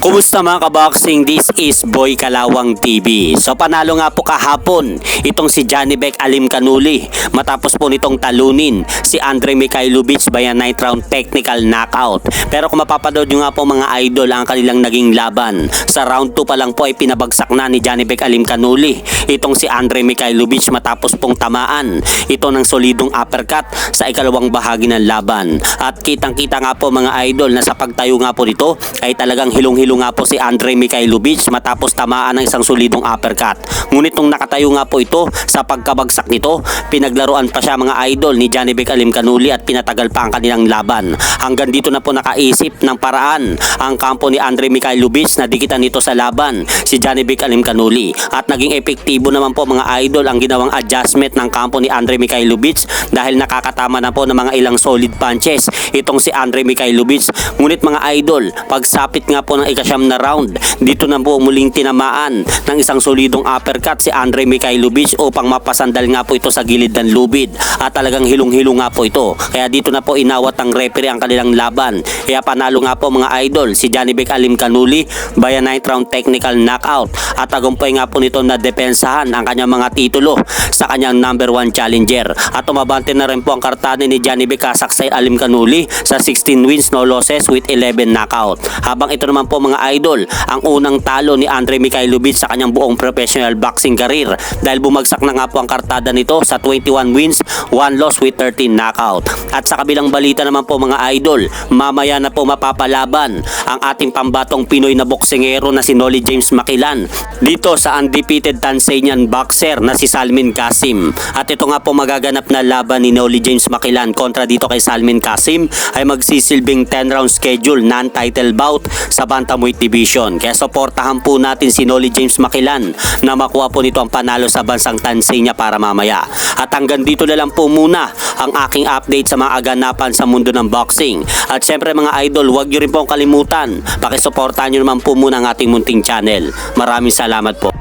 Kumusta mga kaboxing? This is Boy Kalawang TV. So panalo nga po kahapon itong si Janibek Alimkhanuly matapos po nitong talunin si Andre Mikhailovich via 9th round technical knockout. Pero kung mapapanood nyo nga po mga idol ang kanilang naging laban, sa round 2 pa lang po ay pinabagsak na ni Janibek Alimkhanuly itong si Andre Mikhailovich matapos pong tamaan ito ng solidong uppercut sa ikalawang bahagi ng laban. At kitang kita nga po mga idol na sa pagtayo nga po nito ay talagang hilong-hilong nga po si Andre Mikhailovich matapos tamaan ng isang solidong uppercut. Ngunit nung nakatayo nga po ito sa pagkabagsak nito, pinaglaruan pa siya mga idol ni Janibek Alimkhanuly at pinatagal pa ang kanilang laban. Hanggang dito na po nakaisip ng paraan ang kampo ni Andre Mikhailovich na dikitan nito sa laban si Janibek Alimkhanuly. At naging epektibo naman po mga idol ang ginawang adjustment ng kampo ni Andre Mikhailovich dahil nakakatama na po ng mga ilang solid punches itong si Andre Mikhailovich. Ngunit mga idol, pagsapit nga po ng ikasyam na round, dito na po muling tinamaan ng isang solidong uppercut si Andre Mikhailovich upang mapasandal nga po ito sa gilid ng lubid at talagang hilong-hilong nga po ito. Kaya dito na po inawat ng referee ang kanilang laban. Kaya panalo nga po mga idol si Janibek Alimkhanuly via 9th round technical knockout at tagumpay nga po nito na depensahan ang kanyang mga titulo sa kanyang number 1 challenger. At tumabante na rin po ang kartade ni Janibek Kasaksay Alimkhanuly sa 16 wins no losses with 11 knockout. Habang ito naman po mga idol ang unang talo ni Andre Mikhailovich sa kanyang buong professional boxing career dahil bumagsak na nga po ang kartada nito sa 21 wins, 1 loss with 13 knockout. At sa kabilang balita naman po mga idol, mamaya na po mapapalaban ang ating pambatong Pinoy na boksingero na si Nolly James Makilan dito sa undefeated Tanzanian boxer na si Salmin Kasim. At ito nga po magaganap na laban ni Nolly James Makilan kontra dito kay Salmin Kasim ay magsisilbing 10 round schedule non-title bout sa Bantamweight Division. Kaya suportahan po natin si Nolly James Makilan na makuha po nito ang panalo sa bansang Tanzania para mamaya. At hanggang dito na lang po muna ang aking update sa mga aganapan sa mundo ng boxing. At syempre mga idol, huwag nyo rin pong kalimutan, pakisuportahan nyo naman po muna ang ating munting channel. Maraming salamat po.